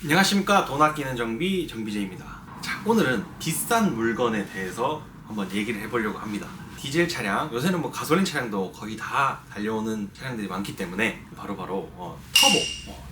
안녕하십니까. 돈 아끼는 정비 정비제입니다. 자, 오늘은 비싼 물건에 대해서 한번 얘기를 해보려고 합니다. 디젤 차량, 요새는 뭐 가솔린 차량도 거의 다 달려오는 차량들이 많기 때문에 바로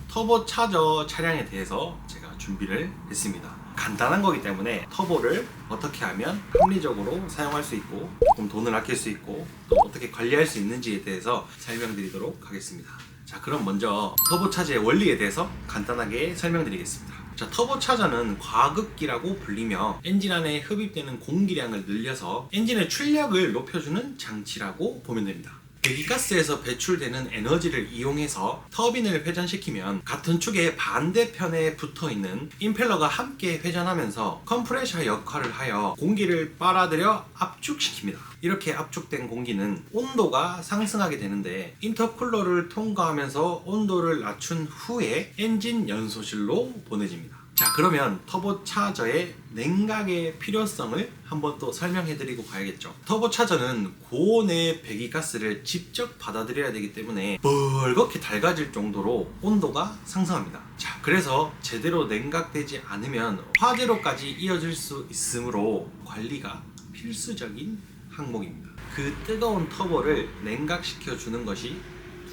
터보 차저 차량에 대해서 제가 준비를 했습니다. 간단한 거기 때문에 터보를 어떻게 하면 합리적으로 사용할 수 있고 조금 돈을 아낄 수 있고 또 어떻게 관리할 수 있는지에 대해서 설명드리도록 하겠습니다. 자, 그럼 먼저 터보차저의 원리에 대해서 간단하게 설명드리겠습니다. 자, 터보차저는 과급기라고 불리며 엔진 안에 흡입되는 공기량을 늘려서 엔진의 출력을 높여주는 장치라고 보면 됩니다. 배기가스에서 배출되는 에너지를 이용해서 터빈을 회전시키면 같은 축의 반대편에 붙어있는 임펠러가 함께 회전하면서 컴프레셔 역할을 하여 공기를 빨아들여 압축시킵니다. 이렇게 압축된 공기는 온도가 상승하게 되는데 인터쿨러를 통과하면서 온도를 낮춘 후에 엔진 연소실로 보내집니다. 자, 그러면 터보차저의 냉각의 필요성을 한번 또 설명해드리고 가야겠죠. 터보차저는 고온의 배기가스를 직접 받아들여야 되기 때문에 벌겋게 달가질 정도로 온도가 상승합니다. 자, 그래서 제대로 냉각되지 않으면 화재로까지 이어질 수 있으므로 관리가 필수적인 항목입니다. 그 뜨거운 터보를 냉각시켜 주는 것이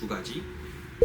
두 가지,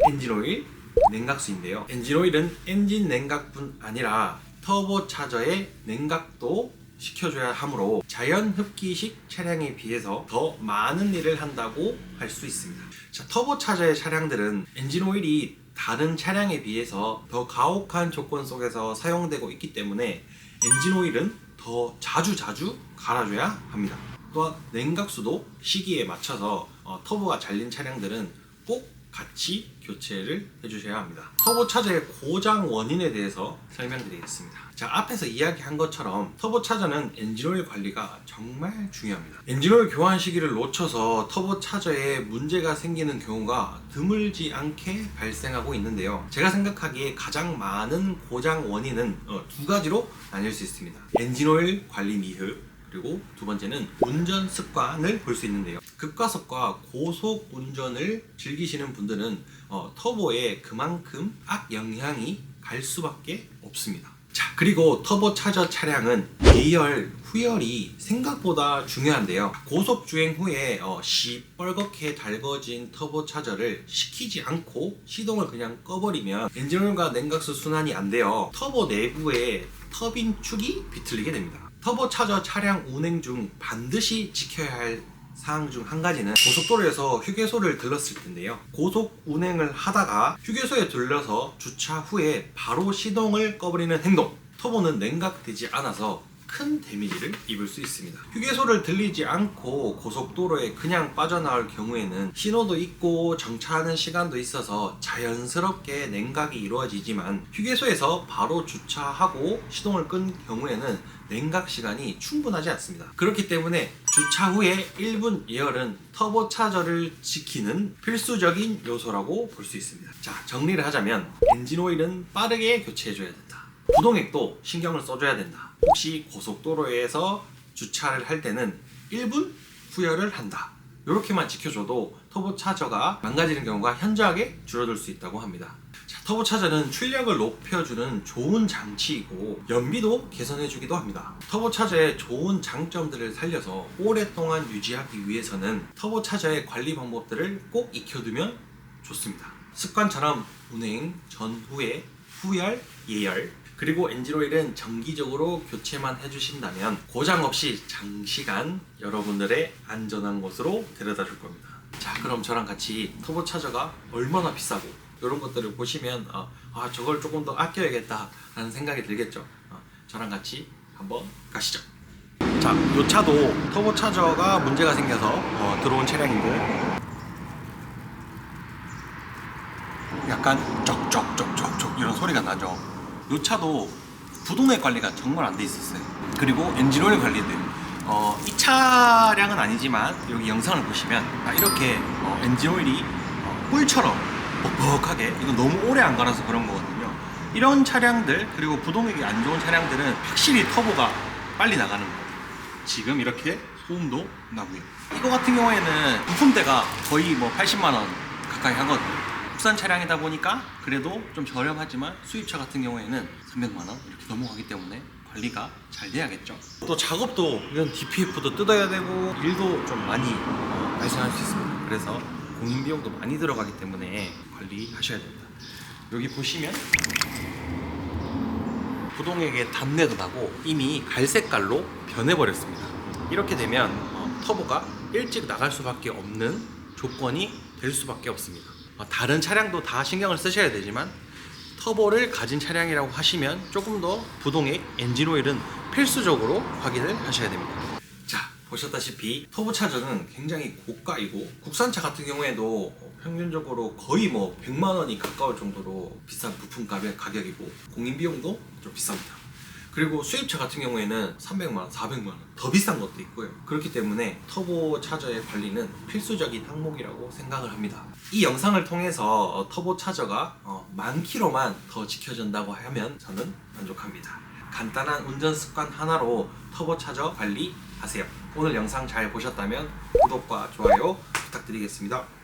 엔진오일, 냉각수인데요. 엔진오일은 엔진 냉각뿐 아니라 터보차저의 냉각도 시켜줘야 하므로 자연 흡기식 차량에 비해서 더 많은 일을 한다고 할 수 있습니다. 자, 터보차저의 차량들은 엔진오일이 다른 차량에 비해서 더 가혹한 조건 속에서 사용되고 있기 때문에 엔진오일은 더 자주 갈아줘야 합니다. 또한 냉각수도 시기에 맞춰서 터보가 잘린 차량들은 꼭 같이 교체를 해주셔야 합니다. 터보차저의 고장 원인에 대해서 설명드리겠습니다. 자, 앞에서 이야기한 것처럼 터보차저는 엔진오일 관리가 정말 중요합니다. 엔진오일 교환 시기를 놓쳐서 터보차저에 문제가 생기는 경우가 드물지 않게 발생하고 있는데요. 제가 생각하기에 가장 많은 고장 원인은 두 가지로 나뉠 수 있습니다. 엔진오일 관리 미흡, 그리고 두 번째는 운전 습관을 볼 수 있는데요. 급가속과 고속 운전을 즐기시는 분들은 터보에 그만큼 악영향이 갈 수밖에 없습니다. 자, 그리고 터보차저 차량은 예열, 후열이 생각보다 중요한데요. 고속 주행 후에 시뻘겋게 달궈진 터보차저를 식히지 않고 시동을 그냥 꺼버리면 엔진오일과 냉각수 순환이 안 되어 터보 내부에 터빈 축이 비틀리게 됩니다. 터보차저 차량 운행 중 반드시 지켜야 할 사항 중 한 가지는 고속도로에서 휴게소를 들렀을 텐데요. 고속 운행을 하다가 휴게소에 들려서 주차 후에 바로 시동을 꺼버리는 행동. 터보는 냉각되지 않아서 큰 데미지를 입을 수 있습니다. 휴게소를 들리지 않고 고속도로에 그냥 빠져나올 경우에는 신호도 있고 정차하는 시간도 있어서 자연스럽게 냉각이 이루어지지만 휴게소에서 바로 주차하고 시동을 끈 경우에는 냉각 시간이 충분하지 않습니다. 그렇기 때문에 주차 후에 1분 예열은 터보차저를 지키는 필수적인 요소라고 볼 수 있습니다. 자, 정리를 하자면 엔진오일은 빠르게 교체해줘야 된다. 부동액도 신경을 써줘야 된다. 혹시 고속도로에서 주차를 할 때는 1분 후열을 한다. 이렇게만 지켜줘도 터보차저가 망가지는 경우가 현저하게 줄어들 수 있다고 합니다. 자, 터보차저는 출력을 높여주는 좋은 장치이고 연비도 개선해주기도 합니다. 터보차저의 좋은 장점들을 살려서 오랫동안 유지하기 위해서는 터보차저의 관리 방법들을 꼭 익혀두면 좋습니다. 습관처럼 운행 전후에 후열, 예열, 그리고 엔진오일은 정기적으로 교체만 해주신다면 고장 없이 장시간 여러분들의 안전한 곳으로 데려다 줄 겁니다. 자, 그럼 저랑 같이 터보차저가 얼마나 비싸고 이런 것들을 보시면 저걸 조금 더 아껴야겠다 라는 생각이 들겠죠. 저랑 같이 한번 가시죠. 자, 이 차도 터보차저가 문제가 생겨서 들어온 차량인데 약간 쩍쩍쩍쩍쩍 이런 소리가 나죠. 이 차도 부동액 관리가 정말 안 돼 있었어요. 그리고 엔진오일 관리도 이 차량은 아니지만 여기 영상을 보시면 이렇게 엔진오일이 꿀처럼 뻑뻑하게, 이거 너무 오래 안 갈아서 그런 거거든요. 이런 차량들, 그리고 부동액이 안 좋은 차량들은 확실히 터보가 빨리 나가는 거예요. 지금 이렇게 소음도 나고요. 이거 같은 경우에는 부품대가 거의 80만원 가까이 하거든요. 국산 차량이다 보니까 그래도 좀 저렴하지만 수입차 같은 경우에는 300만 원 이렇게 넘어가기 때문에 관리가 잘 돼야겠죠. 또 작업도 이런 DPF도 뜯어야 되고 일도 좀 많이 발생할 수 있습니다. 그래서 공인 비용도 많이 들어가기 때문에 관리하셔야 됩니다. 여기 보시면 구동액에 단내도 나고 이미 갈색깔로 변해버렸습니다. 이렇게 되면 터보가 일찍 나갈 수밖에 없는 조건이 될 수밖에 없습니다. 다른 차량도 다 신경을 쓰셔야 되지만 터보를 가진 차량이라고 하시면 조금 더 부동액, 엔진오일은 필수적으로 확인을 하셔야 됩니다. 자, 보셨다시피 터보차저는 굉장히 고가이고 국산차 같은 경우에도 평균적으로 거의 100만 원이 가까울 정도로 비싼 부품 가격이고 공인 비용도 좀 비쌉니다. 그리고 수입차 같은 경우에는 300만 원, 400만 원 더 비싼 것도 있고요. 그렇기 때문에 터보차저의 관리는 필수적인 항목이라고 생각을 합니다. 이 영상을 통해서 터보차저가 10,000km만 더 지켜준다고 하면 저는 만족합니다. 간단한 운전 습관 하나로 터보차저 관리하세요. 오늘 영상 잘 보셨다면 구독과 좋아요 부탁드리겠습니다.